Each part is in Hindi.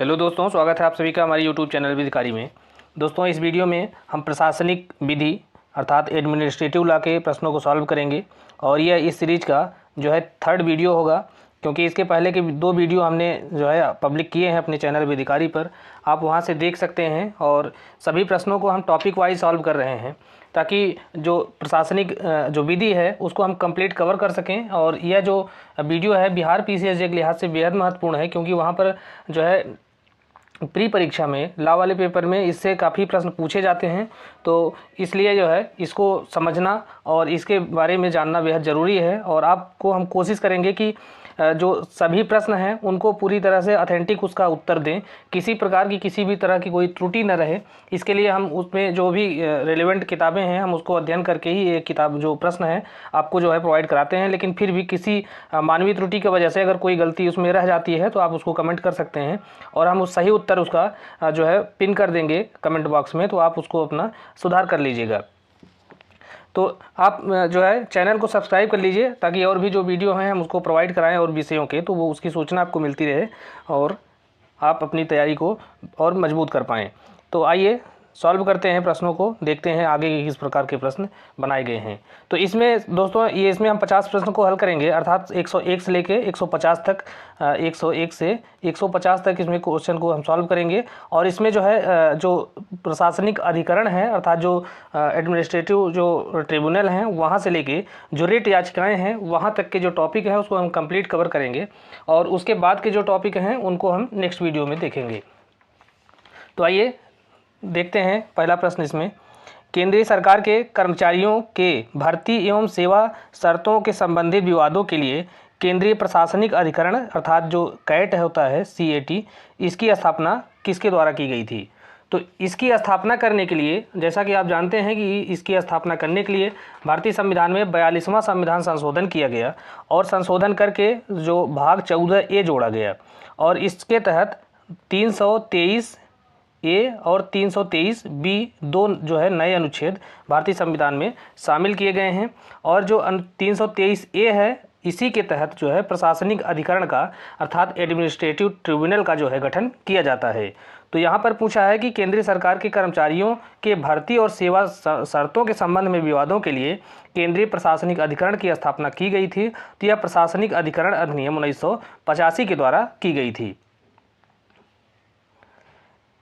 हेलो दोस्तों, स्वागत है आप सभी का हमारे यूट्यूब चैनल विधिकारी में। दोस्तों, इस वीडियो में हम प्रशासनिक विधि अर्थात एडमिनिस्ट्रेटिव लॉ के प्रश्नों को सॉल्व करेंगे और यह इस सीरीज का जो है थर्ड वीडियो होगा, क्योंकि इसके पहले के दो वीडियो हमने जो है पब्लिक किए हैं अपने चैनल विधिकारी पर। आप वहां से देख सकते हैं और सभी प्रश्नों को हम टॉपिक वाइज सॉल्व कर रहे हैं ताकि जो प्रशासनिक जो विधि है उसको हम कंप्लीट कवर कर सकें। और यह जो वीडियो है बिहार पीसीएसजे के लिहाज से बेहद महत्वपूर्ण है, क्योंकि वहाँ पर जो है प्री परीक्षा में लॉ वाले पेपर में इससे काफ़ी प्रश्न पूछे जाते हैं। तो इसलिए जो है इसको समझना और इसके बारे में जानना बेहद ज़रूरी है। और आपको हम कोशिश करेंगे कि जो सभी प्रश्न हैं उनको पूरी तरह से ऑथेंटिक उसका उत्तर दें, किसी प्रकार की किसी भी तरह की कोई त्रुटि न रहे। इसके लिए हम उसमें जो भी रेलेवेंट किताबें हैं हम उसको अध्ययन करके ही ये किताब जो प्रश्न है आपको जो है प्रोवाइड कराते हैं। लेकिन फिर भी किसी मानवीय त्रुटि की वजह से अगर कोई गलती उसमें रह जाती है तो आप उसको कमेंट कर सकते हैं और हम उस सही उत्तर उसका जो है पिन कर देंगे कमेंट बॉक्स में, तो आप उसको अपना सुधार कर लीजिएगा। तो आप जो है चैनल को सब्सक्राइब कर लीजिए ताकि और भी जो वीडियो हैं हम उसको प्रोवाइड कराएं और विषयों के, तो वो उसकी सूचना आपको मिलती रहे और आप अपनी तैयारी को और मजबूत कर पाएँ। तो आइए सॉल्व करते हैं प्रश्नों को, देखते हैं आगे किस प्रकार के प्रश्न बनाए गए हैं। तो इसमें दोस्तों इसमें हम 50 प्रश्न को हल करेंगे, अर्थात 101 से लेके 150 तक 101 से 150 तक इसमें क्वेश्चन को हम सॉल्व करेंगे। और इसमें जो है जो प्रशासनिक अधिकरण है अर्थात जो एडमिनिस्ट्रेटिव जो ट्रिब्यूनल हैं वहाँ से लेके जो रिट याचिकाएँ हैं वहाँ तक के जो टॉपिक हैं उसको हम कंप्लीट कवर करेंगे और उसके बाद के जो टॉपिक हैं उनको हम नेक्स्ट वीडियो में देखेंगे। तो आइए देखते हैं पहला प्रश्न। इसमें केंद्रीय सरकार के कर्मचारियों के भर्ती एवं सेवा शर्तों के संबंधित विवादों के लिए केंद्रीय प्रशासनिक अधिकरण अर्थात जो कैट होता है CAT, इसकी स्थापना किसके द्वारा की गई थी? तो इसकी स्थापना करने के लिए जैसा कि आप जानते हैं कि इसकी स्थापना करने के लिए भारतीय संविधान में 42वां संविधान संशोधन किया गया और संशोधन करके जो भाग 14A जोड़ा गया और इसके तहत 323 ए और 323 बी दो जो है नए अनुच्छेद भारतीय संविधान में शामिल किए गए हैं। और जो 323 ए है इसी के तहत जो है प्रशासनिक अधिकरण का अर्थात एडमिनिस्ट्रेटिव ट्रिब्यूनल का जो है गठन किया जाता है। तो यहाँ पर पूछा है कि केंद्रीय सरकार के कर्मचारियों के भर्ती और सेवा शर्तों के संबंध में विवादों के लिए केंद्रीय प्रशासनिक अधिकरण की स्थापना की गई थी। तो यह प्रशासनिक अधिकरण अधिनियम 1985 के द्वारा की गई थी।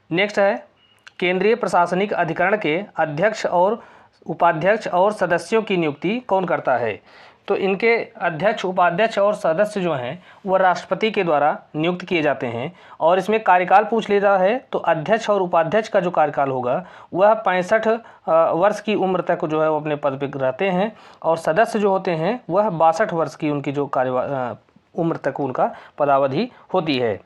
नेक्स्ट है केंद्रीय प्रशासनिक अधिकरण के अध्यक्ष और उपाध्यक्ष और सदस्यों की नियुक्ति कौन करता है? तो इनके अध्यक्ष, उपाध्यक्ष और सदस्य जो हैं वह राष्ट्रपति के द्वारा नियुक्त किए जाते हैं। और इसमें कार्यकाल पूछ लेता है तो अध्यक्ष और उपाध्यक्ष का जो कार्यकाल होगा वह 65 वर्ष की उम्र तक जो है वो अपने पद पर रहते हैं और सदस्य जो होते हैं वह 62 वर्ष की उनकी जो उम्र तक उनका पदावधि होती है।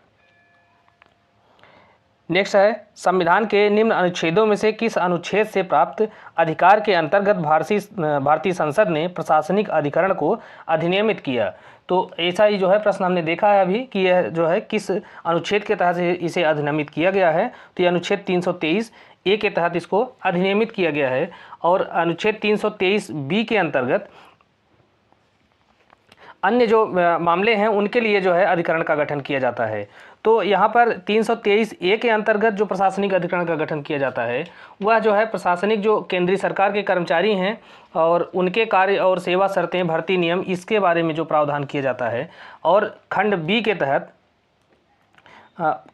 नेक्स्ट है संविधान के निम्न अनुच्छेदों में से किस अनुच्छेद से प्राप्त अधिकार के अंतर्गत भारतीय संसद ने प्रशासनिक अधिकरण को अधिनियमित किया? तो ऐसा ही जो है प्रश्न हमने देखा है अभी कि यह जो है किस अनुच्छेद के तहत इसे अधिनियमित किया गया है। तो यह अनुच्छेद 323 ए के तहत इसको अधिनियमित किया गया है और अनुच्छेद 323 बी के अंतर्गत अन्य जो मामले हैं उनके लिए जो है अधिकरण का गठन किया जाता है। तो यहाँ पर 323 ए के अंतर्गत जो प्रशासनिक अधिकरण का गठन किया जाता है वह जो है प्रशासनिक जो केंद्रीय सरकार के कर्मचारी हैं और उनके कार्य और सेवा शर्तें, भर्ती नियम, इसके बारे में जो प्रावधान किया जाता है। और खंड बी के तहत,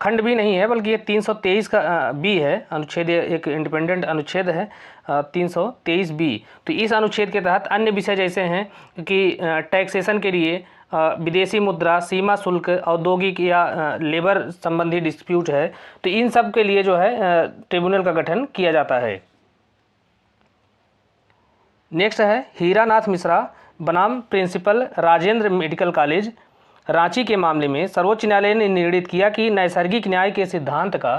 खंड बी नहीं है बल्कि ये 323 का बी है, अनुच्छेद एक इंडिपेंडेंट अनुच्छेद है 323 बी। तो इस अनुच्छेद के तहत अन्य विषय जैसे हैं कि टैक्सेशन के लिए विदेशी मुद्रा, सीमा शुल्क, औद्योगिक या लेबर संबंधी डिस्प्यूट है, तो इन सब के लिए जो है ट्रिब्यूनल का गठन किया जाता है। नेक्स्ट है हीरानाथ मिश्रा बनाम principal Rajendra medical college Ranchi के मामले में सर्वोच्च न्यायालय ने निर्णित किया कि नैसर्गिक न्याय के सिद्धांत का,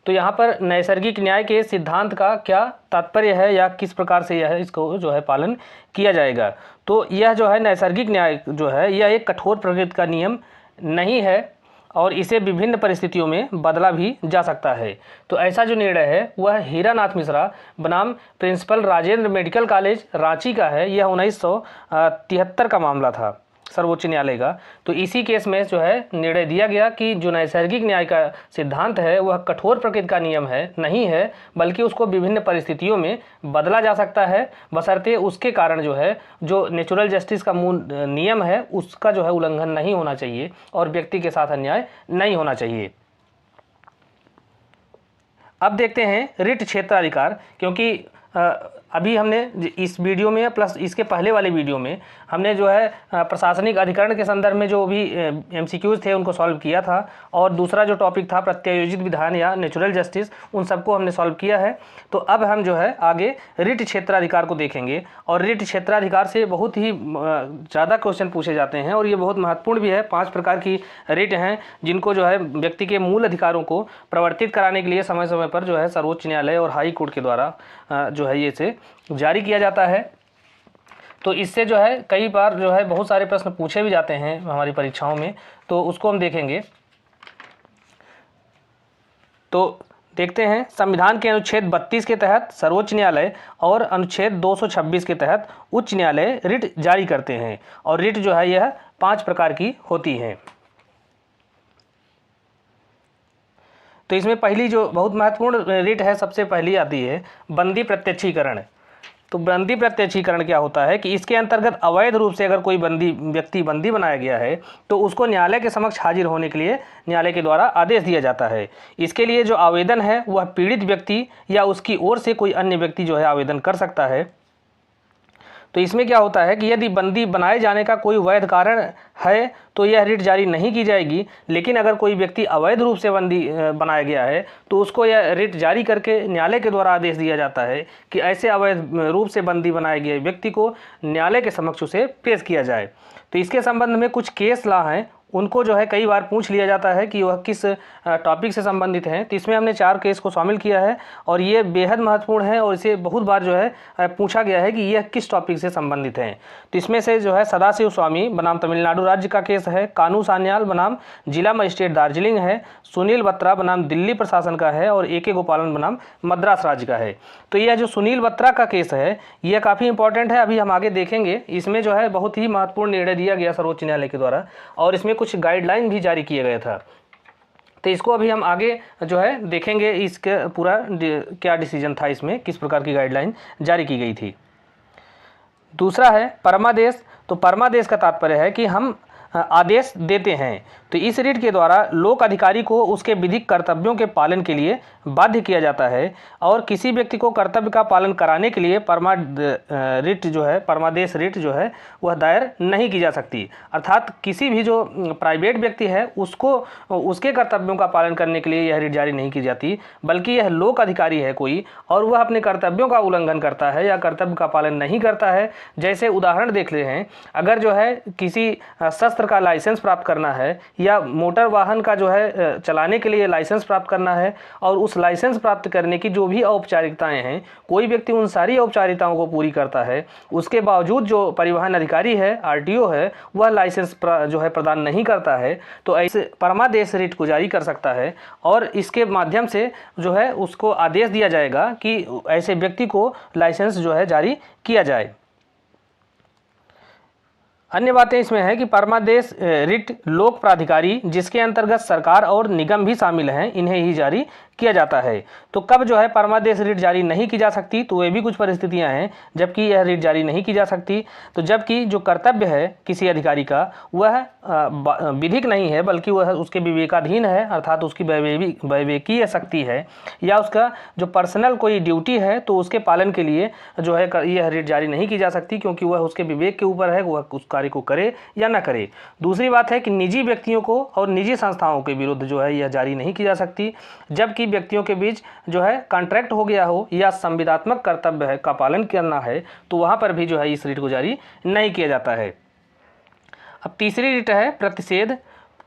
तो यहाँ पर नैसर्गिक न्याय के सिद्धांत का क्या तात्पर्य है या किस प्रकार से यह इसको जो है पालन किया जाएगा? तो यह जो है नैसर्गिक न्याय जो है यह एक कठोर प्रकृति का नियम नहीं है और इसे विभिन्न परिस्थितियों में बदला भी जा सकता है। तो ऐसा जो निर्णय है वह हीरानाथ मिश्रा बनाम principal Rajendra medical college Ranchi का है। यह 1973 का मामला था। सर्वोच्च न्यायालय का। तो इसी केस में जो है निर्णय दिया गया कि जो नैसर्गिक न्याय का सिद्धांत है वह कठोर प्रकृति का नियम है नहीं है, बल्कि उसको विभिन्न परिस्थितियों में बदला जा सकता है, बशर्ते उसके कारण जो है जो नेचुरल जस्टिस का मूल नियम है उसका जो है उल्लंघन नहीं होना चाहिए और व्यक्ति के साथ अन्याय नहीं होना चाहिए। अब देखते हैं रिट क्षेत्राधिकार, क्योंकि अभी हमने इस वीडियो में प्लस इसके पहले वाले वीडियो में हमने जो है प्रशासनिक अधिकरण के संदर्भ में जो भी एमसीक्यूज थे उनको सॉल्व किया था, और दूसरा जो टॉपिक था प्रत्यायोजित विधान या नेचुरल जस्टिस, उन सबको हमने सॉल्व किया है। तो अब हम जो है आगे रिट क्षेत्राधिकार को देखेंगे, और रिट क्षेत्राधिकार से बहुत ही ज़्यादा क्वेश्चन पूछे जाते हैं और ये बहुत महत्वपूर्ण भी है। 5 प्रकार की रिट हैं जिनको जो है व्यक्ति के मूल अधिकारों को प्रवर्तित कराने के लिए समय समय पर जो है सर्वोच्च न्यायालय और हाई कोर्ट के द्वारा जो है ये से जारी किया जाता है। तो इससे जो है कई बार जो है बहुत सारे प्रश्न पूछे भी जाते हैं हमारी परीक्षाओं में, तो उसको हम देखेंगे। तो देखते हैं, संविधान के अनुच्छेद 32 के तहत सर्वोच्च न्यायालय और अनुच्छेद 226 के तहत उच्च न्यायालय रिट जारी करते हैं, और रिट जो है यह 5 प्रकार की होती है। तो इसमें पहली जो बहुत महत्वपूर्ण रिट है, सबसे पहली आती है बंदी प्रत्यक्षीकरण। तो बंदी प्रत्यक्षीकरण क्या होता है कि इसके अंतर्गत अवैध रूप से अगर कोई व्यक्ति बंदी बनाया गया है तो उसको न्यायालय के समक्ष हाजिर होने के लिए न्यायालय के द्वारा आदेश दिया जाता है। इसके लिए जो आवेदन है वह पीड़ित व्यक्ति या उसकी ओर से कोई अन्य व्यक्ति जो है आवेदन कर सकता है। तो इसमें क्या होता है कि यदि बंदी बनाए जाने का कोई वैध कारण है तो यह रिट जारी नहीं की जाएगी, लेकिन अगर कोई व्यक्ति अवैध रूप से बंदी बनाया गया है तो उसको यह रिट जारी करके न्यायालय के द्वारा आदेश दिया जाता है कि ऐसे अवैध रूप से बंदी बनाए गए व्यक्ति को न्यायालय के समक्ष उसे पेश किया जाए। तो इसके संबंध में कुछ केस लॉ हैं, उनको जो है कई बार पूछ लिया जाता है कि वह किस टॉपिक से संबंधित हैं। तो इसमें हमने 4 केस को शामिल किया है और ये बेहद महत्वपूर्ण है और इसे बहुत बार जो है पूछा गया है कि यह किस टॉपिक से संबंधित हैं। तो इसमें से जो है सदाशिव स्वामी बनाम तमिलनाडु राज्य का केस है, कानू सान्याल बनाम जिला मजिस्ट्रेट दार्जिलिंग है, सुनील बत्रा बनाम दिल्ली प्रशासन का है, और AK गोपालन बनाम मद्रास राज्य का है। तो यह जो सुनील बत्रा का केस है यह काफ़ी इंपॉर्टेंट है, अभी हम आगे देखेंगे। इसमें जो है बहुत ही महत्वपूर्ण निर्णय दिया गया सर्वोच्च न्यायालय के द्वारा और इसमें कुछ गाइडलाइन भी जारी किया गया था। तो इसको अभी हम आगे जो है देखेंगे, इसके पूरा क्या डिसीजन था, इसमें किस प्रकार की गाइडलाइन जारी की गई थी। दूसरा है परमादेश। तो परमादेश का तात्पर्य है कि हम आदेश देते हैं। तो इस रिट के द्वारा लोक अधिकारी को उसके विधिक कर्तव्यों के पालन के लिए बाध्य किया जाता है और किसी व्यक्ति को कर्तव्य का पालन कराने के लिए परमादेश रिट जो है वह दायर नहीं की जा सकती। अर्थात किसी भी जो प्राइवेट व्यक्ति है उसको उसके कर्तव्यों का पालन करने के लिए यह रिट जारी नहीं की जाती, बल्कि यह लोक अधिकारी है कोई और वह अपने कर्तव्यों का उल्लंघन करता है या कर्तव्य का पालन नहीं करता है। जैसे उदाहरण देख ले हैं, अगर जो है किसी शस्त्र का लाइसेंस प्राप्त करना है या मोटर वाहन का जो है चलाने के लिए लाइसेंस प्राप्त करना है और उस लाइसेंस प्राप्त करने की जो भी औपचारिकताएं हैं, कोई व्यक्ति उन सारी औपचारिकताओं को पूरी करता है, उसके बावजूद जो परिवहन अधिकारी है RTO है वह लाइसेंस जो है प्रदान नहीं करता है, तो ऐसे परमादेश रिट को जारी कर सकता है और इसके माध्यम से जो है उसको आदेश दिया जाएगा कि ऐसे व्यक्ति को लाइसेंस जो है जारी किया जाए। अन्य बातें इसमें है कि परमादेश रिट लोक प्राधिकारी जिसके अंतर्गत सरकार और निगम भी शामिल हैं, इन्हें ही जारी किया जाता है। तो कब जो है परमादेश रिट जारी नहीं की जा सकती, तो वे भी कुछ परिस्थितियां हैं जबकि यह रिट जारी नहीं की जा सकती। तो जबकि जो कर्तव्य है किसी अधिकारी का वह विधिक नहीं है बल्कि वह उसके विवेकाधीन है, अर्थात उसकी विवेकीय शक्ति है या उसका जो पर्सनल कोई ड्यूटी है तो उसके पालन के लिए जो है यह रिट जारी नहीं की जा सकती, क्योंकि वह उसके विवेक के ऊपर है वह उस कार्य को करे या ना करे। दूसरी बात है कि निजी व्यक्तियों को और निजी संस्थाओं के विरुद्ध जो है यह जारी नहीं की जा सकती, जबकि व्यक्तियों के बीच जो है कॉन्ट्रैक्ट हो गया हो या संविदात्मक कर्तव्य है का पालन करना है तो वहां पर भी जो है इस रिट को जारी नहीं किया जाता है। अब तीसरी रिट है प्रतिषेध।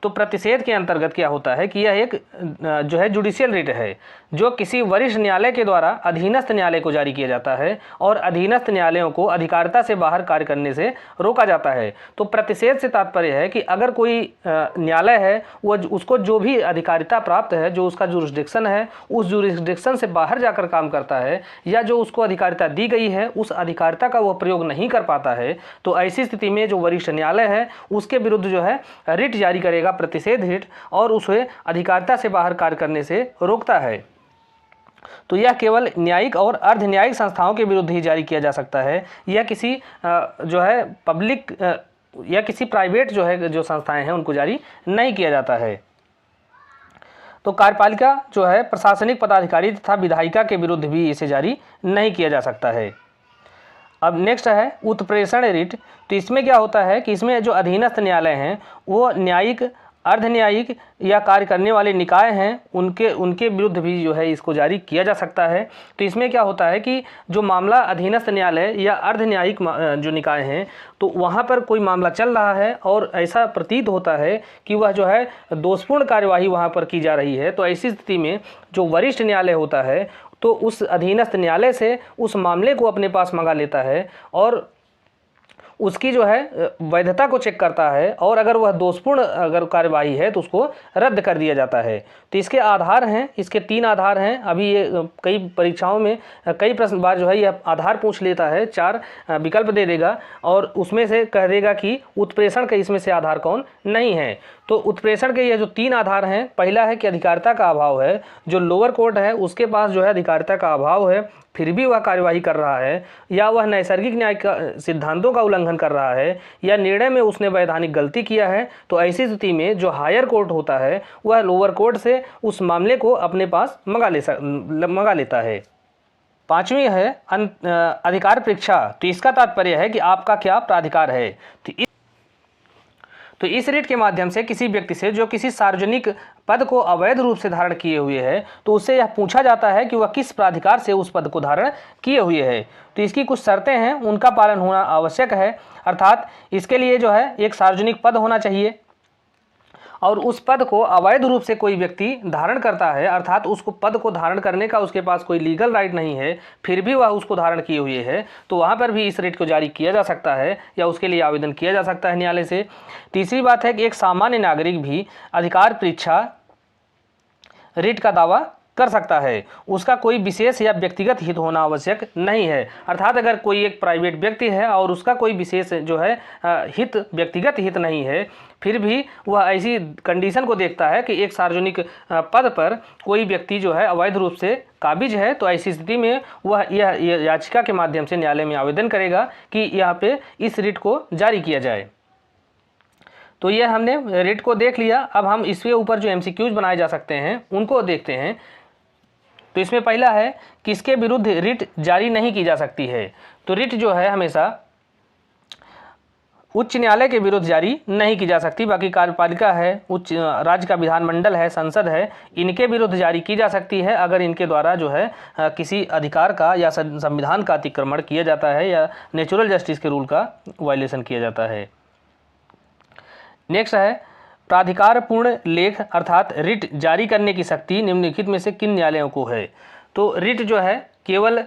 तो प्रतिषेध के अंतर्गत क्या होता है कि यह एक जो है जुडिशियल रिट है, जो किसी वरिष्ठ न्यायालय के द्वारा अधीनस्थ न्यायालय को जारी किया जाता है और अधीनस्थ न्यायालयों को अधिकारिता से बाहर कार्य करने से रोका जाता है। तो प्रतिषेध से तात्पर्य है कि अगर कोई न्यायालय है वो उसको जो भी अधिकारिता प्राप्त है, जो उसका जुरिस्डिक्शन है, उस जुरिस्डिक्शन से बाहर जाकर काम करता है या जो उसको अधिकारिता दी गई है उस अधिकारिता का वह प्रयोग नहीं कर पाता है, तो ऐसी स्थिति में जो वरिष्ठ न्यायालय है उसके विरुद्ध जो है रिट जारी करेगा, प्रतिषेध रिट, और उसे अधिकारिता से बाहर कार्य करने से रोकता है। तो यह केवल न्यायिक और अर्ध न्यायिक संस्थाओं के विरुद्ध ही जारी किया जा सकता है। यह किसी जो है पब्लिक या किसी प्राइवेट जो संस्थाएं हैं उनको जारी नहीं किया जाता है। तो कार्यपालिका जो है प्रशासनिक पदाधिकारी तथा विधायिका के विरुद्ध भी इसे जारी नहीं किया जा सकता है। अब नेक्स्ट है उत्प्रेषण रिट। तो इसमें क्या होता है कि इसमें जो अधीनस्थ न्यायालय हैं वो न्यायिक, अर्ध न्यायिक या कार्य करने वाले निकाय हैं उनके विरुद्ध भी जो है इसको जारी किया जा सकता है। तो इसमें क्या होता है कि जो मामला अधीनस्थ न्यायालय या अर्ध न्यायिक जो निकाय हैं तो वहाँ पर कोई मामला चल रहा है और ऐसा प्रतीत होता है कि वह जो है दोषपूर्ण कार्यवाही वहाँ पर की जा रही है, तो ऐसी स्थिति में जो वरिष्ठ न्यायालय होता है तो उस अधीनस्थ न्यायालय से उस मामले को अपने पास मंगा लेता है और उसकी जो है वैधता को चेक करता है, और अगर वह दोषपूर्ण अगर कार्यवाही है तो उसको रद्द कर दिया जाता है। तो इसके आधार हैं, इसके 3 आधार हैं। अभी ये कई परीक्षाओं में कई प्रश्न बार जो है यह आधार पूछ लेता है, 4 विकल्प दे देगा और उसमें से कह देगा कि उत्प्रेषण का इसमें से आधार कौन नहीं है। तो उत्प्रेषण के ये जो 3 आधार हैं, पहला है कि अधिकारिता का अभाव है, जो लोअर कोर्ट है उसके पास जो है अधिकारिता का अभाव है फिर भी वह कार्यवाही कर रहा है, या वह नैसर्गिक न्याय का सिद्धांतों का उल्लंघन कर रहा है, या निर्णय में उसने वैधानिक गलती किया है। तो ऐसी स्थिति में जो हायर कोर्ट होता है वह लोअर कोर्ट से उस मामले को अपने पास मंगा लेता है। 5वीं है अधिकार परीक्षा। तो इसका तात्पर्य है कि आपका क्या प्राधिकार है। तो इस रिट के माध्यम से किसी व्यक्ति से जो किसी सार्वजनिक पद को अवैध रूप से धारण किए हुए है तो उससे यह पूछा जाता है कि वह किस प्राधिकार से उस पद को धारण किए हुए है। तो इसकी कुछ शर्तें हैं, उनका पालन होना आवश्यक है। अर्थात इसके लिए जो है एक सार्वजनिक पद होना चाहिए और उस पद को अवैध रूप से कोई व्यक्ति धारण करता है, अर्थात उसको पद को धारण करने का उसके पास कोई लीगल राइट नहीं है, फिर भी वह उसको धारण किए हुए है, तो वहाँ पर भी इस रिट को जारी किया जा सकता है या उसके लिए आवेदन किया जा सकता है न्यायालय से। तीसरी बात है कि एक सामान्य नागरिक भी अधिकार परीक्षा रिट का दावा कर सकता है, उसका कोई विशेष या व्यक्तिगत हित होना आवश्यक नहीं है। अर्थात अगर कोई एक प्राइवेट व्यक्ति है और उसका कोई विशेष जो है हित, व्यक्तिगत हित नहीं है, फिर भी वह ऐसी कंडीशन को देखता है कि एक सार्वजनिक पद पर कोई व्यक्ति जो है अवैध रूप से काबिज है, तो ऐसी स्थिति में वह यह याचिका के माध्यम से न्यायालय में आवेदन करेगा कि यहाँ पे इस रिट को जारी किया जाए। तो यह हमने रिट को देख लिया। अब हम इसके ऊपर जो MCQs बनाए जा सकते हैं उनको देखते हैं। तो इसमें पहला है किसके विरुद्ध रिट जारी नहीं की जा सकती है। तो रिट जो है हमेशा उच्च न्यायालय के विरुद्ध जारी नहीं की जा सकती, बाकी कार्यपालिका है, उच्च राज्य का विधानमंडल है, संसद है, इनके विरुद्ध जारी की जा सकती है अगर इनके द्वारा जो है किसी अधिकार का या संविधान का अतिक्रमण किया जाता है या नेचुरल जस्टिस के रूल का वायलेशन किया जाता है। नेक्स्ट है प्राधिकारपूर्ण लेख अर्थात रिट जारी करने की शक्ति निम्नलिखित में से किन न्यायालयों को है। तो रिट जो है केवल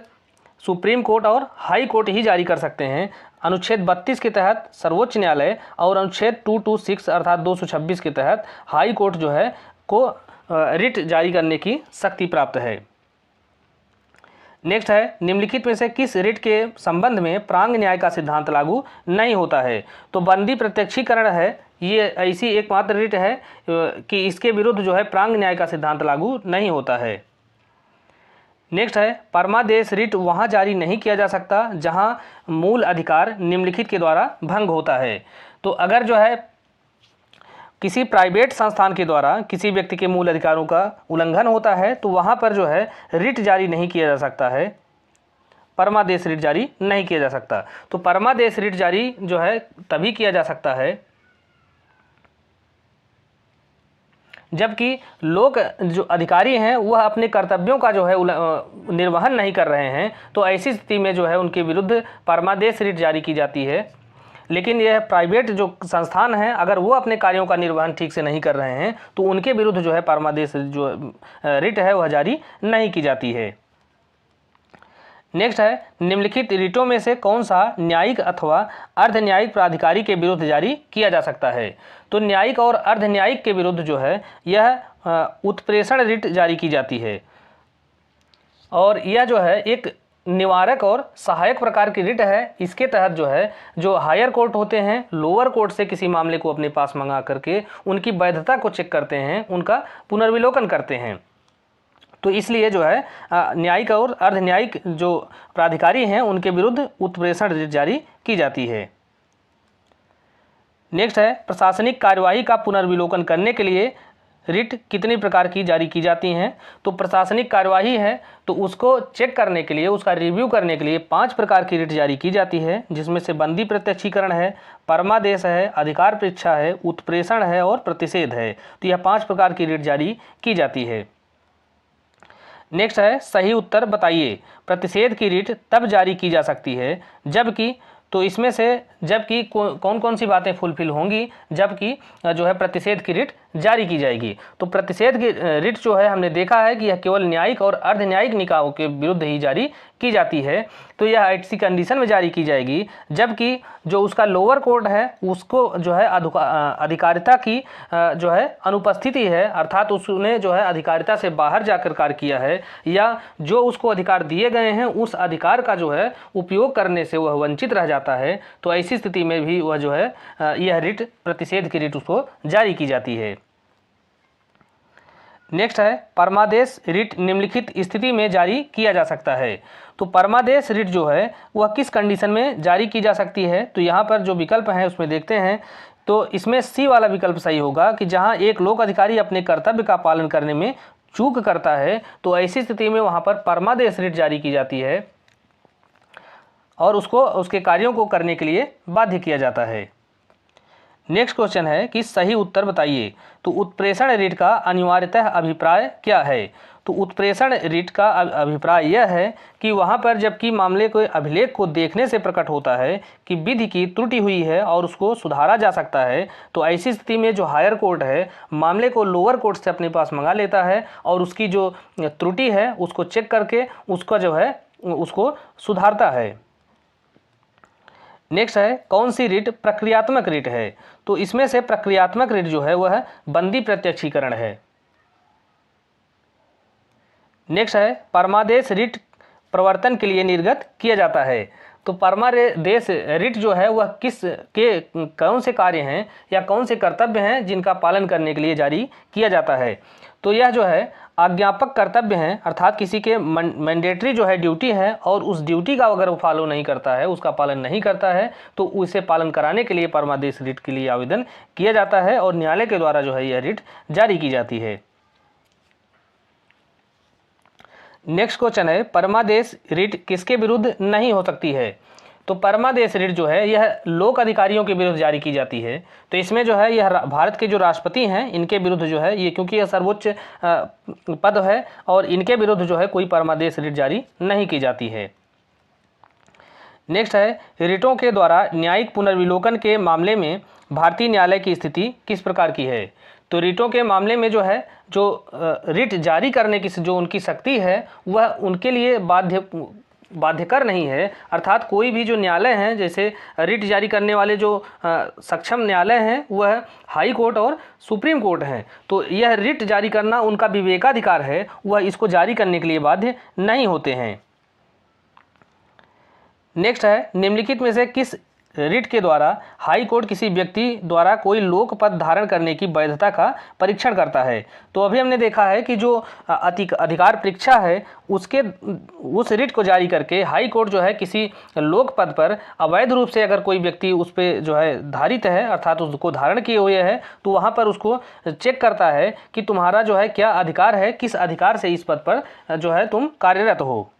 सुप्रीम कोर्ट और हाई कोर्ट ही जारी कर सकते हैं। अनुच्छेद 32 के तहत सर्वोच्च न्यायालय और अनुच्छेद 226 अर्थात 226 के तहत हाई कोर्ट जो है को रिट जारी करने की शक्ति प्राप्त है। नेक्स्ट है निम्नलिखित में से किस रिट के संबंध में प्रांग न्याय का सिद्धांत लागू नहीं होता है। तो बंदी प्रत्यक्षीकरण है, ये ऐसी एकमात्र रिट है कि इसके विरुद्ध जो है प्रांग न्याय का सिद्धांत लागू नहीं होता है। नेक्स्ट है परमादेश रिट वहाँ जारी नहीं किया जा सकता जहाँ मूल अधिकार निम्नलिखित के द्वारा भंग होता है। तो अगर जो है किसी प्राइवेट संस्थान के द्वारा किसी व्यक्ति के मूल अधिकारों का उल्लंघन होता है तो वहाँ पर जो है रिट जारी नहीं किया जा सकता है, परमादेश रिट जारी नहीं किया जा सकता। तो परमादेश रिट जारी जो है तभी किया जा सकता है जबकि लोग जो अधिकारी हैं वह अपने कर्तव्यों का जो है निर्वहन नहीं कर रहे हैं, तो ऐसी स्थिति में जो है उनके विरुद्ध परमादेश रिट जारी की जाती है। लेकिन यह प्राइवेट जो संस्थान हैं अगर वो अपने कार्यों का निर्वहन ठीक से नहीं कर रहे हैं तो उनके विरुद्ध जो है परमादेश जो रिट है वह जारी नहीं की जाती है। नेक्स्ट है, निम्नलिखित रिटों में से कौन सा न्यायिक अथवा अर्ध न्यायिक प्राधिकारी के विरुद्ध जारी किया जा सकता है। तो न्यायिक और अर्ध न्यायिक के विरुद्ध जो है यह उत्प्रेषण रिट जारी की जाती है और यह जो है एक निवारक और सहायक प्रकार की रिट है। इसके तहत जो है जो हायर कोर्ट होते हैं लोअर कोर्ट से किसी मामले को अपने पास मंगा करके उनकी वैधता को चेक करते हैं, उनका पुनर्विलोकन करते हैं। तो इसलिए जो है न्यायिक और अर्ध न्यायिक जो प्राधिकारी हैं उनके विरुद्ध उत्प्रेषण रिट जारी की जाती है। नेक्स्ट है, प्रशासनिक कार्यवाही का पुनर्विलोकन करने के लिए रिट कितनी प्रकार की जारी की जाती हैं। तो प्रशासनिक कार्यवाही है तो उसको चेक करने के लिए, उसका रिव्यू करने के लिए 5 प्रकार की रिट जारी की जाती है, जिसमें से बंदी प्रत्यक्षीकरण है, परमादेश है, अधिकार परीक्षा है, उत्प्रेषण है और प्रतिषेध है। तो यह 5 प्रकार की रिट जारी की जाती है। नेक्स्ट है, सही उत्तर बताइए। प्रतिषेध की रिट तब जारी की जा सकती है जबकि, तो इसमें से जबकि कौन कौन सी बातें फुलफिल होंगी जबकि जो है प्रतिषेध की रिट जारी की जाएगी। तो प्रतिषेध की रिट जो है हमने देखा है कि यह केवल न्यायिक और अर्ध न्यायिक निकायों के विरुद्ध ही जारी की जाती है। तो यह ऐसी कंडीशन में जारी की जाएगी जबकि जो उसका लोअर कोर्ट है उसको जो है अधिकारिता की जो है अनुपस्थिति है, अर्थात उसने जो है अधिकारिता से बाहर जाकर कार्य किया है या जो उसको अधिकार दिए गए हैं उस अधिकार का जो है उपयोग करने से वह वंचित रह जाता है। तो ऐसी स्थिति में भी वह जो है यह रिट प्रतिषेध की रिट उसको जारी की जाती है। नेक्स्ट है, परमादेश रिट निम्नलिखित स्थिति में जारी किया जा सकता है। तो परमादेश रिट जो है वह किस कंडीशन में जारी की जा सकती है। तो यहाँ पर जो विकल्प हैं उसमें देखते हैं तो इसमें सी वाला विकल्प सही होगा कि जहाँ एक लोक अधिकारी अपने कर्तव्य का पालन करने में चूक करता है तो ऐसी स्थिति में वहाँ पर परमादेश रिट जारी की जाती है और उसको उसके कार्यों को करने के लिए बाध्य किया जाता है। नेक्स्ट क्वेश्चन है कि सही उत्तर बताइए। तो उत्प्रेषण रिट का अनिवार्यतः अभिप्राय क्या है। तो उत्प्रेषण रिट का अभिप्राय यह है कि वहाँ पर जबकि मामले के अभिलेख को देखने से प्रकट होता है कि विधि की त्रुटि हुई है और उसको सुधारा जा सकता है, तो ऐसी स्थिति में जो हायर कोर्ट है मामले को लोअर कोर्ट से अपने पास मंगा लेता है और उसकी जो त्रुटि है उसको चेक करके उसका जो है उसको सुधारता है। नेक्स्ट है, कौन सी रिट प्रक्रियात्मक रिट है। तो इसमें से प्रक्रियात्मक रिट जो है वह बंदी प्रत्यक्षीकरण है। नेक्स्ट है, परमादेश रिट प्रवर्तन के लिए निर्गत किया जाता है। तो परमादेश रिट जो है वह किस के कौन से कार्य हैं या कौन से कर्तव्य हैं जिनका पालन करने के लिए जारी किया जाता है। तो यह जो है आज्ञापक कर्तव्य हैं, अर्थात किसी के मैंडेटरी जो है ड्यूटी है और उस ड्यूटी का अगर वो फॉलो नहीं करता है, उसका पालन नहीं करता है तो उसे पालन कराने के लिए परमादेश रिट के लिए आवेदन किया जाता है और न्यायालय के द्वारा जो है यह रिट जारी की जाती है। नेक्स्ट क्वेश्चन है, परमादेश रिट किसके विरुद्ध नहीं हो सकती है। तो परमादेश रिट जो है यह लोक अधिकारियों के विरुद्ध जारी की जाती है। तो इसमें जो है यह भारत के जो राष्ट्रपति हैं इनके विरुद्ध जो है ये, क्योंकि यह सर्वोच्च पद है और इनके विरुद्ध जो है कोई परमादेश रिट जारी नहीं की जाती है। नेक्स्ट है, रिटों के द्वारा न्यायिक पुनर्विलोकन के मामले में भारतीय न्यायालय की स्थिति किस प्रकार की है। तो रिटों के मामले में जो है जो रिट जारी करने की जो उनकी शक्ति है वह उनके लिए बाध्यकर नहीं है, अर्थात कोई भी जो न्यायालय हैं जैसे रिट जारी करने वाले जो सक्षम न्यायालय हैं वह हाई कोर्ट और सुप्रीम कोर्ट हैं। तो यह रिट जारी करना उनका विवेकाधिकार है, वह इसको जारी करने के लिए बाध्य नहीं होते हैं। नेक्स्ट है, निम्नलिखित में से किस रिट के द्वारा हाई कोर्ट किसी व्यक्ति द्वारा कोई लोक पद धारण करने की वैधता का परीक्षण करता है। तो अभी हमने देखा है कि जो अधिकार परीक्षा है उस रिट को जारी करके हाई कोर्ट जो है किसी लोक पद पर अवैध रूप से अगर कोई व्यक्ति उस पर जो है धारित है, अर्थात उसको धारण किए हुए है, तो वहाँ पर उसको चेक करता है कि तुम्हारा जो है क्या अधिकार है, किस अधिकार से इस पद पर जो है तुम कार्यरत हो।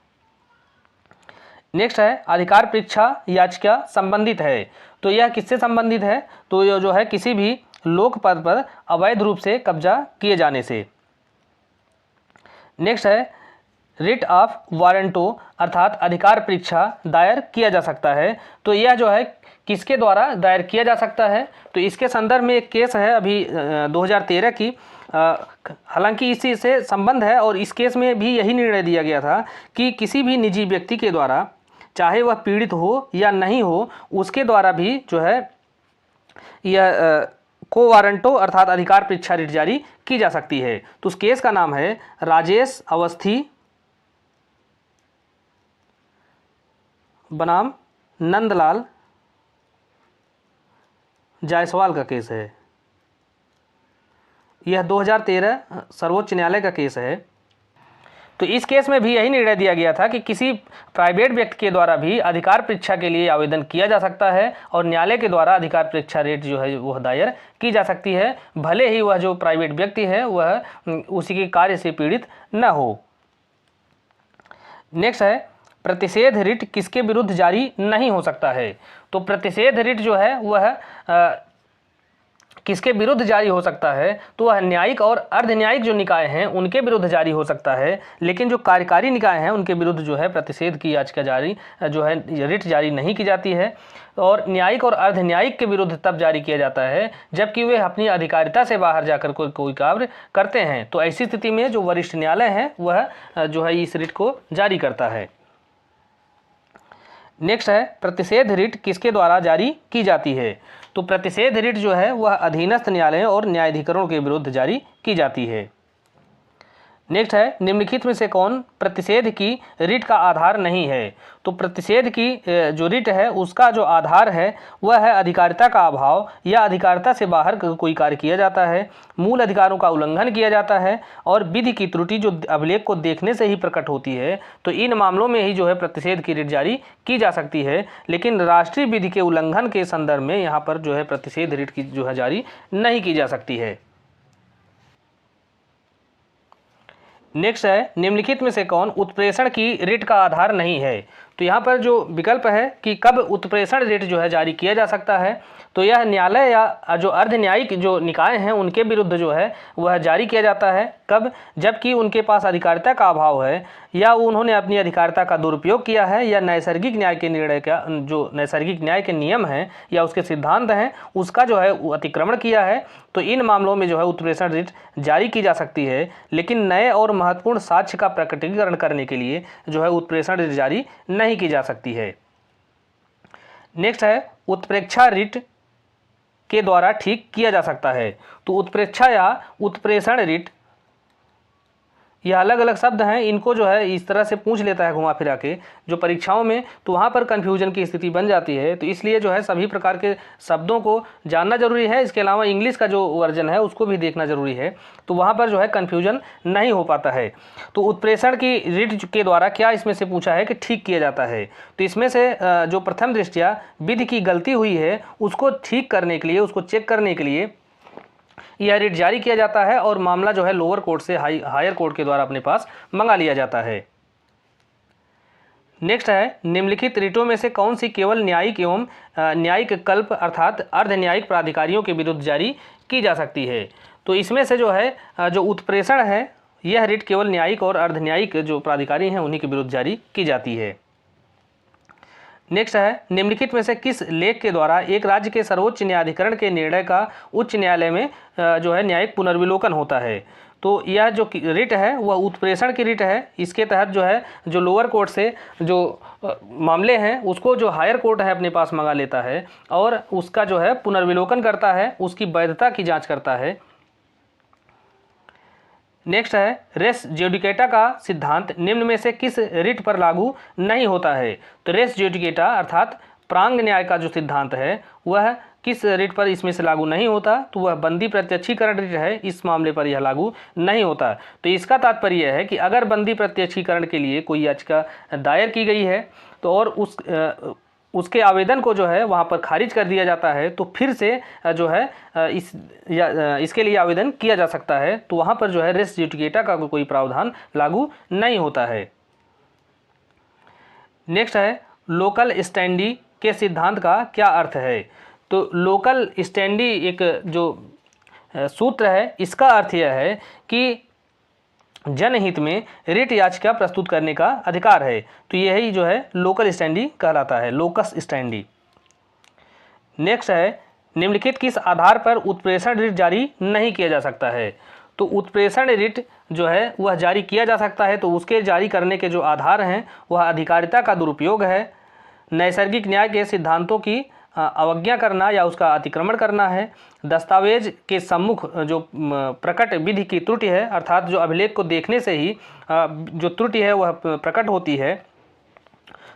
नेक्स्ट है, अधिकार परीक्षा याचिका संबंधित है। तो यह किससे संबंधित है। तो यह जो है किसी भी लोक पद पर अवैध रूप से कब्जा किए जाने से। नेक्स्ट है, रिट ऑफ वारंटो अर्थात अधिकार परीक्षा दायर किया जा सकता है। तो यह जो है किसके द्वारा दायर किया जा सकता है? तो इसके संदर्भ में एक केस है अभी 2013 की, हालांकि इसी से संबंध है और इस केस में भी यही निर्णय दिया गया था कि किसी भी निजी व्यक्ति के द्वारा, चाहे वह पीड़ित हो या नहीं हो, उसके द्वारा भी जो है यह को वारंटो अर्थात अधिकार परीक्षा रिट जारी की जा सकती है। तो उस केस का नाम है राजेश अवस्थी बनाम नंदलाल जायसवाल का केस है। यह 2013 सर्वोच्च न्यायालय का केस है। तो इस केस में भी यही निर्णय दिया गया था कि किसी प्राइवेट व्यक्ति के द्वारा भी अधिकार परीक्षा के लिए आवेदन किया जा सकता है और न्यायालय के द्वारा अधिकार परीक्षा रेट जो है वह दायर की जा सकती है, भले ही वह जो प्राइवेट व्यक्ति है वह उसी के कार्य से पीड़ित न हो। नेक्स्ट है प्रतिषेध रिट किसके विरुद्ध जारी नहीं हो सकता है? तो प्रतिषेध रिट जो है वह किसके विरुद्ध जारी हो सकता है? तो वह न्यायिक और अर्ध न्यायिक जो निकाय हैं उनके विरुद्ध जारी हो सकता है, लेकिन जो कार्यकारी निकाय हैं उनके विरुद्ध जो है प्रतिषेध की याचिका जारी जो है रिट जारी नहीं की जाती है। और न्यायिक और अर्ध न्यायिक के विरुद्ध तब जारी किया जाता है जबकि वे अपनी अधिकारिता से बाहर जाकर कोई कार्य करते हैं। तो ऐसी स्थिति में जो वरिष्ठ न्यायालय है वह जो है इस रिट को जारी करता है। नेक्स्ट है प्रतिषेध रिट किसके द्वारा जारी की जाती है? तो प्रतिषेध रिट जो है वह अधीनस्थ न्यायालयों और न्यायाधिकरणों के विरुद्ध जारी की जाती है। नेक्स्ट है निम्नलिखित में से कौन प्रतिषेध की रिट का आधार नहीं है? तो प्रतिषेध की जो रिट है उसका जो आधार है वह है अधिकारिता का अभाव या अधिकारिता से बाहर कोई कार्य किया जाता है, मूल अधिकारों का उल्लंघन किया जाता है और विधि की त्रुटि जो अभिलेख को देखने से ही प्रकट होती है। तो इन मामलों में ही जो है प्रतिषेध की रिट जारी की जा सकती है, लेकिन राष्ट्रीय विधि के उल्लंघन के संदर्भ में यहाँ पर जो है प्रतिषेध रिट की जो है जारी नहीं की जा सकती है। नेक्स्ट है निम्नलिखित में से कौन उत्प्रेषण की रिट का आधार नहीं है? तो यहाँ पर जो विकल्प है कि कब उत्प्रेषण रिट जो है जारी किया जा सकता है, तो यह न्यायालय या जो अर्ध न्यायिक जो निकाय हैं उनके विरुद्ध जो है वह जारी किया जाता है। कब? जबकि उनके पास अधिकारिता का अभाव है या उन्होंने अपनी अधिकारिता का दुरुपयोग किया है या नैसर्गिक न्याय के निर्णय का जो नैसर्गिक न्याय के नियम हैं या उसके सिद्धांत हैं उसका जो है अतिक्रमण किया है। तो इन मामलों में जो है उत्प्रेषण रिट जारी की जा सकती है, लेकिन नए और महत्वपूर्ण साक्ष्य का प्रकटीकरण करने के लिए जो है उत्प्रेषण रिट जारी नहीं की जा सकती है। नेक्स्ट है उत्प्रेक्षा रिट के द्वारा ठीक किया जा सकता है। तो उत्प्रेक्षा या उत्प्रेषण रिट यह अलग अलग शब्द हैं, इनको जो है इस तरह से पूछ लेता है घुमा फिरा के जो परीक्षाओं में, तो वहाँ पर कन्फ्यूजन की स्थिति बन जाती है। तो इसलिए जो है सभी प्रकार के शब्दों को जानना जरूरी है, इसके अलावा इंग्लिश का जो वर्जन है उसको भी देखना जरूरी है, तो वहाँ पर जो है कन्फ्यूजन नहीं हो पाता है। तो उत्प्रेषण की रिट के द्वारा क्या इसमें से पूछा है कि ठीक किया जाता है? तो इसमें से जो प्रथम दृष्टया विधि की गलती हुई है उसको ठीक करने के लिए, उसको चेक करने के लिए यह रिट जारी किया जाता है और मामला जो है लोअर कोर्ट से हायर कोर्ट के द्वारा अपने पास मंगा लिया जाता है। नेक्स्ट है निम्नलिखित रिटों में से कौन सी केवल न्यायिक एवं न्यायिक कल्प अर्थात अर्ध न्यायिक प्राधिकारियों के विरुद्ध जारी की जा सकती है? तो इसमें से जो है जो उत्प्रेषण है यह रिट केवल न्यायिक और अर्ध न्यायिक जो प्राधिकारी हैं उन्हीं के विरुद्ध जारी की जाती है। नेक्स्ट है निम्नलिखित में से किस लेख के द्वारा एक राज्य के सर्वोच्च न्यायाधिकरण के निर्णय का उच्च न्यायालय में जो है न्यायिक पुनर्विलोकन होता है? तो यह जो रिट है वह उत्प्रेषण की रिट है। इसके तहत जो है जो लोअर कोर्ट से जो मामले हैं उसको जो हायर कोर्ट है अपने पास मंगा लेता है और उसका जो है पुनर्विलोकन करता है, उसकी वैधता की जाँच करता है। नेक्स्ट है रेस ज्यूडिकेटा का सिद्धांत निम्न में से किस रिट पर लागू नहीं होता है? तो रेस ज्यूडिकेटा अर्थात प्रांग न्याय का जो सिद्धांत है वह किस रिट पर इसमें से लागू नहीं होता? तो वह बंदी प्रत्यक्षीकरण रिट है, इस मामले पर यह लागू नहीं होता। तो इसका तात्पर्य यह है कि अगर बंदी प्रत्यक्षीकरण के लिए कोई याचिका दायर की गई है तो और उसके आवेदन को जो है वहाँ पर खारिज कर दिया जाता है तो फिर से जो है इसके लिए आवेदन किया जा सकता है, तो वहाँ पर जो है रेस ज्यूडिकेटा का कोई प्रावधान लागू नहीं होता है। नेक्स्ट है लोकल स्टैंडी के सिद्धांत का क्या अर्थ है? तो लोकल स्टैंडी एक जो सूत्र है इसका अर्थ यह है कि जनहित में रिट याचिका प्रस्तुत करने का अधिकार है। तो यही जो है लोकल स्टैंडी कहलाता है, लोकस स्टैंडी। नेक्स्ट है निम्नलिखित किस आधार पर उत्प्रेषण रिट जारी नहीं किया जा सकता है। तो उत्प्रेषण रिट जो है वह जारी किया जा सकता है, तो उसके जारी करने के जो आधार हैं वह अधिकारिता का दुरुपयोग है, नैसर्गिक न्याय के सिद्धांतों की अवज्ञा करना या उसका अतिक्रमण करना है, दस्तावेज के सम्मुख जो प्रकट विधि की त्रुटि है, अर्थात जो अभिलेख को देखने से ही जो त्रुटि है वह प्रकट होती है।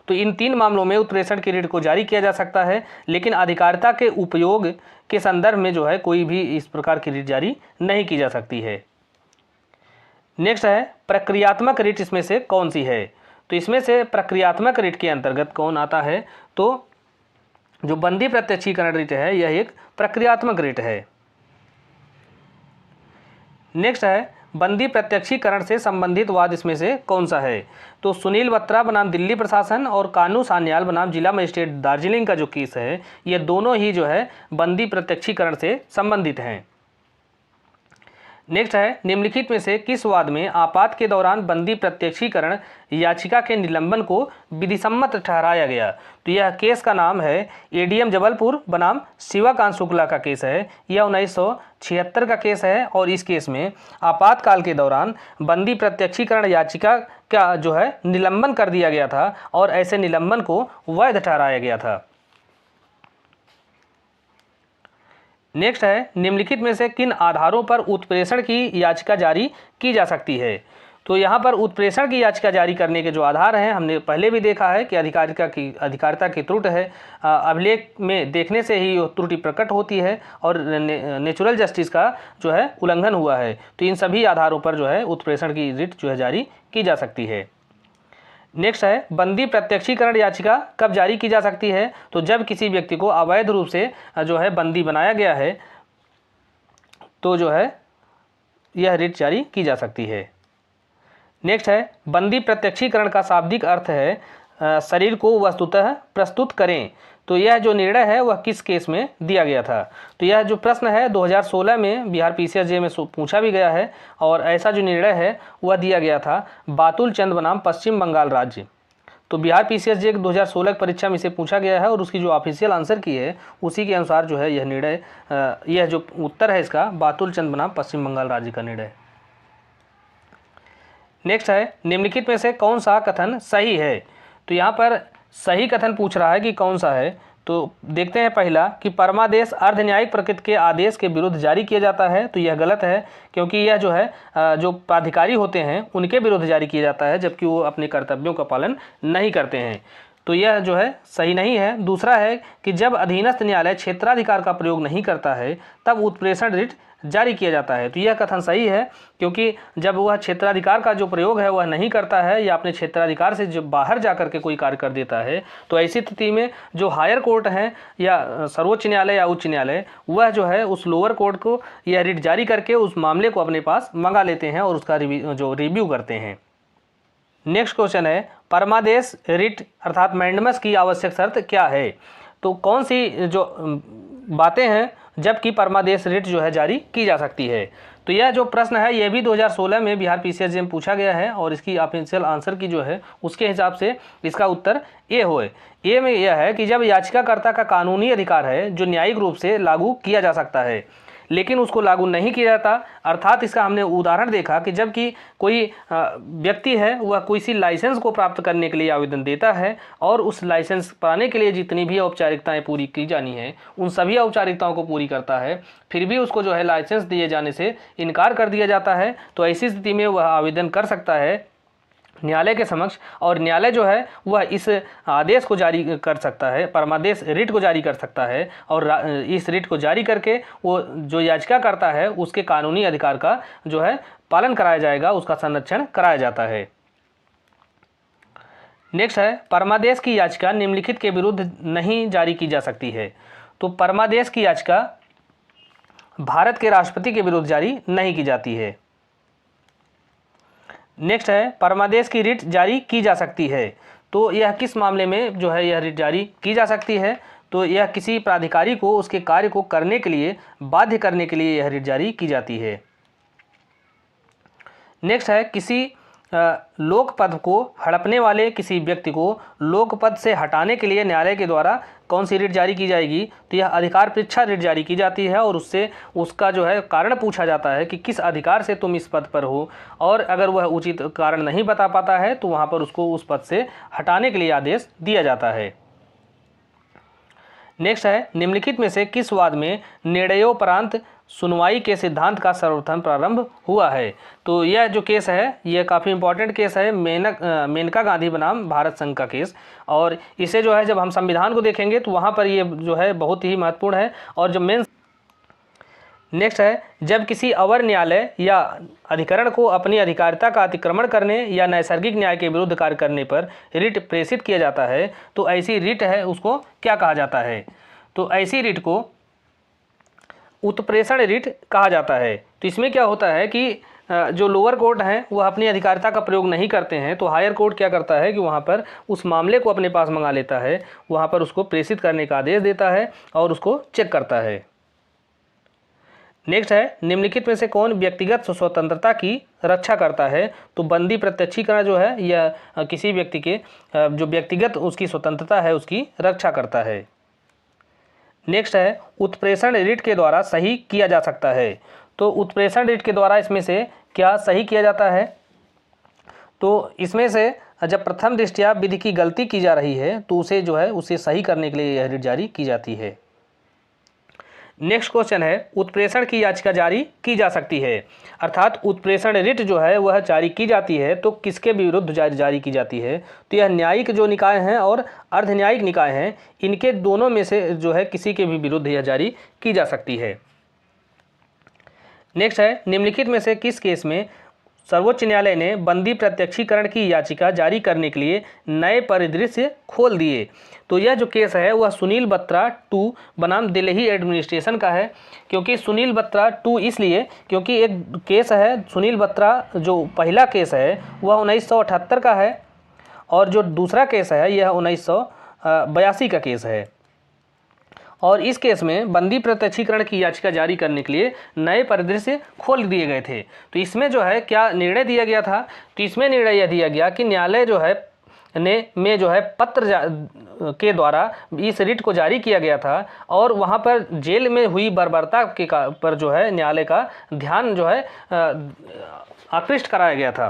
तो इन 3 मामलों में उत्प्रेषण की रिट को जारी किया जा सकता है, लेकिन अधिकारिता के उपयोग के संदर्भ में जो है कोई भी इस प्रकार की रिट जारी नहीं की जा सकती है। नेक्स्ट है प्रक्रियात्मक रिट इसमें से कौन सी है। तो इसमें से प्रक्रियात्मक रिट के अंतर्गत कौन आता है, तो जो बंदी प्रत्यक्षीकरण रिट है यह एक प्रक्रियात्मक रिट है। नेक्स्ट है बंदी प्रत्यक्षीकरण से संबंधित वाद इसमें से कौन सा है। तो सुनील बत्रा बनाम दिल्ली प्रशासन और कानू सान्याल बनाम जिला मजिस्ट्रेट दार्जिलिंग का जो केस है ये दोनों ही जो है बंदी प्रत्यक्षीकरण से संबंधित हैं। नेक्स्ट है निम्नलिखित में से किस वाद में आपात के दौरान बंदी प्रत्यक्षीकरण याचिका के निलंबन को विधिसम्मत ठहराया गया। तो यह केस का नाम है एडीएम जबलपुर बनाम शिवाकांत शुक्ला का केस है। यह 1976 का केस है और इस केस में आपातकाल के दौरान बंदी प्रत्यक्षीकरण याचिका का जो है निलंबन कर दिया गया था और ऐसे निलंबन को वैध ठहराया गया था। नेक्स्ट है निम्नलिखित में से किन आधारों पर उत्प्रेषण की याचिका जारी की जा सकती है। तो यहाँ पर उत्प्रेषण की याचिका जारी करने के जो आधार हैं हमने पहले भी देखा है कि अधिकारिता की त्रुटि है, अभिलेख में देखने से ही त्रुटि प्रकट होती है और नेचुरल जस्टिस का जो है उल्लंघन हुआ है। तो इन सभी आधारों पर जो है उत्प्रेषण की रिट जो है जारी की जा सकती है। नेक्स्ट है बंदी प्रत्यक्षीकरण याचिका कब जारी की जा सकती है। तो जब किसी व्यक्ति को अवैध रूप से जो है बंदी बनाया गया है तो जो है यह रिट जारी की जा सकती है। नेक्स्ट है बंदी प्रत्यक्षीकरण का शाब्दिक अर्थ है शरीर को वस्तुतः प्रस्तुत करें। तो यह जो निर्णय है वह किस केस में दिया गया था। तो यह जो प्रश्न है 2016 में बिहार पीसीएसजे में पूछा भी गया है और ऐसा जो निर्णय है वह दिया गया था बातुल चंद बनाम पश्चिम बंगाल राज्य। तो बिहार पीसीएसजे 2016 की परीक्षा में इसे पूछा गया है और उसकी जो ऑफिशियल आंसर की है उसी के अनुसार जो है यह निर्णय यह जो उत्तर है इसका बातुल चंद बनाम पश्चिम बंगाल राज्य का निर्णय। नेक्स्ट है निम्नलिखित में से कौन सा कथन सही है। तो यहाँ पर सही कथन पूछ रहा है कि कौन सा है। तो देखते हैं पहला कि परमादेश अर्ध न्यायिक प्रकृति के आदेश के विरुद्ध जारी किया जाता है। तो यह गलत है क्योंकि यह जो है जो प्राधिकारी होते हैं उनके विरुद्ध जारी किया जाता है जबकि वो अपने कर्तव्यों का पालन नहीं करते हैं। तो यह जो है सही नहीं है। दूसरा है कि जब अधीनस्थ न्यायालय क्षेत्राधिकार का प्रयोग नहीं करता है तब उत्प्रेषण रिट जारी किया जाता है। तो यह कथन सही है क्योंकि जब वह क्षेत्राधिकार का जो प्रयोग है वह नहीं करता है या अपने क्षेत्राधिकार से जब बाहर जाकर के कोई कार्य कर देता है तो ऐसी स्थिति में जो हायर कोर्ट है या सर्वोच्च न्यायालय या उच्च न्यायालय वह जो है उस लोअर कोर्ट को यह रिट जारी करके उस मामले को अपने पास मंगा लेते हैं और उसका रिव्यू करते हैं। नेक्स्ट क्वेश्चन है परमादेश रिट अर्थात मैंडमस की आवश्यक शर्त क्या है। तो कौन सी जो बातें हैं जबकि परमादेश रिट जो है जारी की जा सकती है। तो यह जो प्रश्न है यह भी 2016 में बिहार पीसीएसजे में पूछा गया है और इसकी ऑफिशियल आंसर की जो है उसके हिसाब से इसका उत्तर ए होए। ए में यह है कि जब याचिकाकर्ता का कानूनी अधिकार है जो न्यायिक रूप से लागू किया जा सकता है लेकिन उसको लागू नहीं किया जाता, अर्थात इसका हमने उदाहरण देखा कि जबकि कोई व्यक्ति है वह किसी लाइसेंस को प्राप्त करने के लिए आवेदन देता है और उस लाइसेंस पाने के लिए जितनी भी औपचारिकताएं पूरी की जानी है उन सभी औपचारिकताओं को पूरी करता है, फिर भी उसको जो है लाइसेंस दिए जाने से इनकार कर दिया जाता है। तो ऐसी स्थिति में वह आवेदन कर सकता है न्यायालय के समक्ष और न्यायालय जो है वह इस आदेश को जारी कर सकता है, परमादेश रिट को जारी कर सकता है और इस रिट को जारी करके वो जो याचिका करता है उसके कानूनी अधिकार का जो है पालन कराया जाएगा, उसका संरक्षण कराया जाता है। नेक्स्ट है परमादेश की याचिका निम्नलिखित के विरुद्ध नहीं जारी की जा सकती है। तो परमादेश की याचिका भारत के राष्ट्रपति के विरुद्ध जारी नहीं की जाती है। नेक्स्ट है परमादेश की रिट जारी की जा सकती है। तो यह किस मामले में जो है यह रिट जारी की जा सकती है। तो यह किसी प्राधिकारी को उसके कार्य को करने के लिए बाध्य करने के लिए यह रिट जारी की जाती है। नेक्स्ट है किसी लोक पद को हड़पने वाले किसी व्यक्ति को लोक पद से हटाने के लिए न्यायालय के द्वारा कौन सी रिट जारी की जाएगी, तो यह अधिकार परीक्षा रिट जारी की जाती है और उससे उसका जो है कारण पूछा जाता है कि किस अधिकार से तुम इस पद पर हो, और अगर वह उचित कारण नहीं बता पाता है तो वहाँ पर उसको उस पद से हटाने के लिए आदेश दिया जाता है। नेक्स्ट है, निम्नलिखित में से किस वाद में निर्णयोपरांत सुनवाई के सिद्धांत का सर्वप्रथम प्रारंभ हुआ है। तो यह जो केस है यह काफ़ी इंपॉर्टेंट केस है, मेनका गांधी बनाम भारत संघ का केस। और इसे जो है जब हम संविधान को देखेंगे तो वहाँ पर ये जो है बहुत ही महत्वपूर्ण है। और जो नेक्स्ट है, जब किसी अवर न्यायालय या अधिकरण को अपनी अधिकारिता का अतिक्रमण करने या नैसर्गिक न्याय के विरुद्ध कार्य करने पर रिट प्रेषित किया जाता है तो ऐसी रिट है उसको क्या कहा जाता है। तो ऐसी रिट को उत्प्रेषण रिट कहा जाता है। तो इसमें क्या होता है कि जो लोअर कोर्ट हैं वह अपनी अधिकारिता का प्रयोग नहीं करते हैं तो हायर कोर्ट क्या करता है कि वहाँ पर उस मामले को अपने पास मंगा लेता है, वहाँ पर उसको प्रेषित करने का आदेश देता है और उसको चेक करता है। नेक्स्ट है, निम्नलिखित में से कौन व्यक्तिगत स्वतंत्रता की रक्षा करता है। तो बंदी प्रत्यक्षीकरण जो है यह किसी व्यक्ति के जो व्यक्तिगत उसकी स्वतंत्रता है उसकी रक्षा करता है। नेक्स्ट है, उत्प्रेषण रिट के द्वारा सही किया जा सकता है। तो उत्प्रेषण रिट के द्वारा इसमें से क्या सही किया जाता है। तो इसमें से जब प्रथम दृष्टया विधि की गलती की जा रही है तो उसे जो है उसे सही करने के लिए यह रिट जारी की जाती है। नेक्स्ट क्वेश्चन है, उत्प्रेषण की याचिका जारी की जा सकती है, अर्थात उत्प्रेषण रिट जो है वह जारी की जाती है तो किसके विरुद्ध जारी की जाती है। तो यह न्यायिक जो निकाय हैं और अर्ध न्यायिक निकाय हैं इनके दोनों में से जो है किसी के भी विरुद्ध यह जारी की जा सकती है। नेक्स्ट है, निम्नलिखित में से किस केस में सर्वोच्च न्यायालय ने बंदी प्रत्यक्षीकरण की याचिका जारी करने के लिए नए परिदृश्य खोल दिए। तो यह जो केस है वह सुनील बत्रा 2 बनाम दिल्ली एडमिनिस्ट्रेशन का है। क्योंकि सुनील बत्रा 2 इसलिए क्योंकि एक केस है सुनील बत्रा जो पहला केस है वह 1978 का है और जो दूसरा केस है यह 1982 का केस है। और इस केस में बंदी प्रत्यक्षीकरण की याचिका जारी करने के लिए नए परिदृश्य खोल दिए गए थे। तो इसमें जो है क्या निर्णय दिया गया था। तो इसमें निर्णय यह दिया गया कि न्यायालय जो है में जो है पत्र के द्वारा इस रिट को जारी किया गया था और वहाँ पर जेल में हुई बर्बरता के पर जो है न्यायालय का ध्यान जो है आकृष्ट कराया गया था।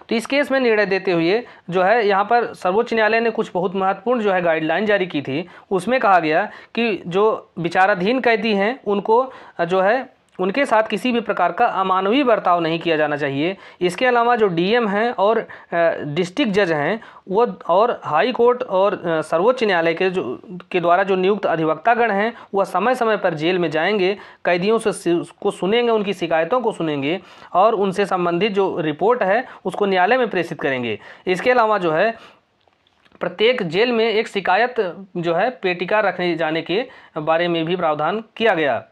तो इस केस में निर्णय देते हुए जो है यहाँ पर सर्वोच्च न्यायालय ने कुछ बहुत महत्वपूर्ण जो है गाइडलाइन जारी की थी। उसमें कहा गया कि जो विचाराधीन कैदी हैं उनको जो है उनके साथ किसी भी प्रकार का अमानवीय बर्ताव नहीं किया जाना चाहिए। इसके अलावा जो डीएम हैं और डिस्ट्रिक्ट जज हैं वो और हाई कोर्ट और सर्वोच्च न्यायालय के द्वारा जो नियुक्त अधिवक्तागण हैं वह समय समय पर जेल में जाएंगे, कैदियों से को सुनेंगे, उनकी शिकायतों को सुनेंगे और उनसे संबंधित जो रिपोर्ट है उसको न्यायालय में प्रेषित करेंगे। इसके अलावा जो है प्रत्येक जेल में एक शिकायत जो है पेटिका रखने जाने के बारे में भी प्रावधान किया गया।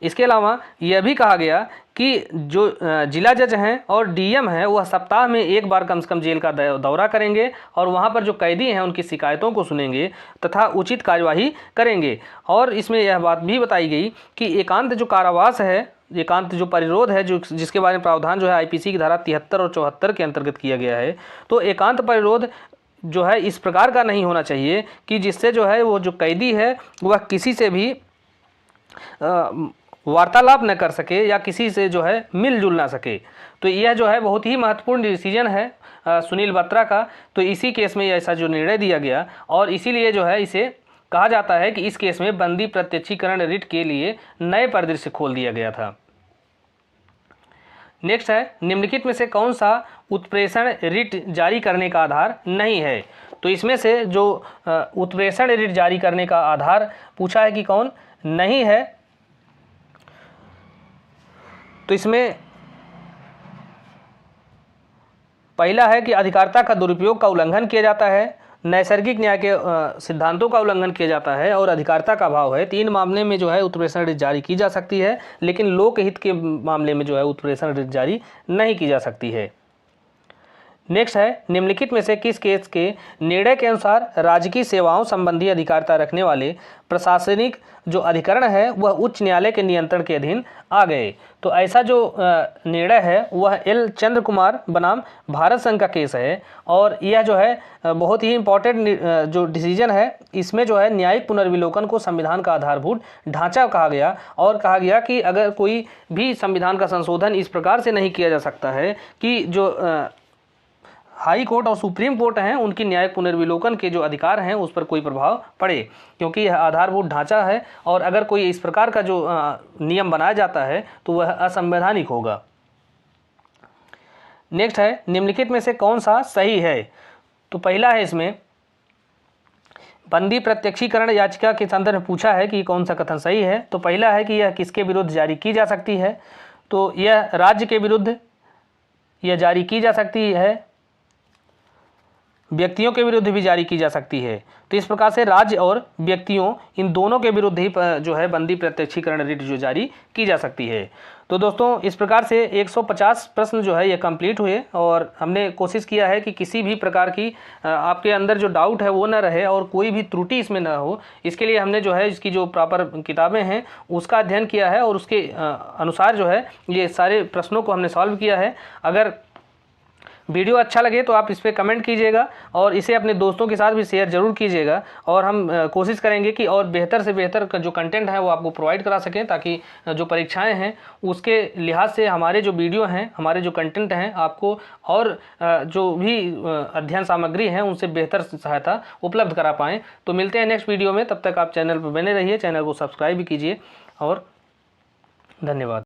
इसके अलावा यह भी कहा गया कि जो जिला जज हैं और डीएम हैं वह सप्ताह में एक बार कम से कम जेल का दौरा करेंगे और वहां पर जो कैदी हैं उनकी शिकायतों को सुनेंगे तथा उचित कार्यवाही करेंगे। और इसमें यह बात भी बताई गई कि एकांत जो कारावास है, एकांत जो परिरोध है जो जिसके बारे में प्रावधान जो है आईपीसी की धारा 73 और 74 के अंतर्गत किया गया है। तो एकांत परिरोध जो है इस प्रकार का नहीं होना चाहिए कि जिससे जो है वो जो कैदी है वह किसी से भी वार्तालाप न कर सके या किसी से जो है मिलजुल ना सके। तो यह जो है बहुत ही महत्वपूर्ण डिसीजन है सुनील बत्रा का। तो इसी केस में ऐसा जो निर्णय दिया गया और इसीलिए जो है इसे कहा जाता है कि इस केस में बंदी प्रत्यक्षीकरण रिट के लिए नए परिदृश्य खोल दिया गया था। नेक्स्ट है, निम्नलिखित में से कौन सा उत्प्रेषण रिट जारी करने का आधार नहीं है। तो इसमें से जो उत्प्रेषण रिट जारी करने का आधार पूछा है कि कौन नहीं है। तो इसमें पहला है कि अधिकारिता का दुरुपयोग का उल्लंघन किया जाता है, नैसर्गिक न्याय के सिद्धांतों का उल्लंघन किया जाता है और अधिकारिता का अभाव है। 3 मामले में जो है उत्प्रेषण रिट जारी की जा सकती है, लेकिन लोकहित के मामले में जो है उत्प्रेषण रिट जारी नहीं की जा सकती है। नेक्स्ट है, निम्नलिखित में से किस केस के निर्णय के अनुसार राजकीय सेवाओं संबंधी अधिकारिता रखने वाले प्रशासनिक जो अधिकरण है वह उच्च न्यायालय के नियंत्रण के अधीन आ गए। तो ऐसा जो निर्णय है वह एल चंद्र कुमार बनाम भारत संघ का केस है और यह जो है बहुत ही इम्पोर्टेंट जो डिसीजन है। इसमें जो है न्यायिक पुनर्विलोकन को संविधान का आधारभूत ढांचा कहा गया और कहा गया कि अगर कोई भी संविधान का संशोधन इस प्रकार से नहीं किया जा सकता है कि जो हाई कोर्ट और सुप्रीम कोर्ट हैं उनकी न्यायिक पुनर्विलोकन के जो अधिकार हैं उस पर कोई प्रभाव पड़े, क्योंकि यह आधारभूत ढांचा है और अगर कोई इस प्रकार का जो नियम बनाया जाता है तो वह असंवैधानिक होगा। नेक्स्ट है, निम्नलिखित में से कौन सा सही है? तो पहला है इसमें बंदी प्रत्यक्षीकरण याचिका के संदर्भ में पूछा है कि कौन सा कथन सही है। तो पहला है कि यह किसके विरुद्ध जारी की जा सकती है? तो यह राज्य के विरुद्ध यह जारी की जा सकती है, व्यक्तियों के विरुद्ध भी जारी की जा सकती है। तो इस प्रकार से राज्य और व्यक्तियों इन दोनों के विरुद्ध ही जो है बंदी प्रत्यक्षीकरण रिट जो जारी की जा सकती है। तो दोस्तों इस प्रकार से 150 प्रश्न जो है ये कंप्लीट हुए और हमने कोशिश किया है कि किसी भी प्रकार की आपके अंदर जो डाउट है वो ना रहे और कोई भी त्रुटि इसमें ना हो। इसके लिए हमने जो है इसकी जो प्रॉपर किताबें हैं उसका अध्ययन किया है और उसके अनुसार जो है ये सारे प्रश्नों को हमने सॉल्व किया है। अगर वीडियो अच्छा लगे तो आप इस पर कमेंट कीजिएगा और इसे अपने दोस्तों के साथ भी शेयर ज़रूर कीजिएगा और हम कोशिश करेंगे कि और बेहतर से बेहतर जो कंटेंट है वो आपको प्रोवाइड करा सकें, ताकि जो परीक्षाएं हैं उसके लिहाज से हमारे जो वीडियो हैं, हमारे जो कंटेंट हैं आपको और जो भी अध्ययन सामग्री हैं उनसे बेहतर सहायता उपलब्ध करा पाएँ। तो मिलते हैं नेक्स्ट वीडियो में, तब तक आप चैनल पर बने रहिए, चैनल को सब्सक्राइब भी कीजिए और धन्यवाद।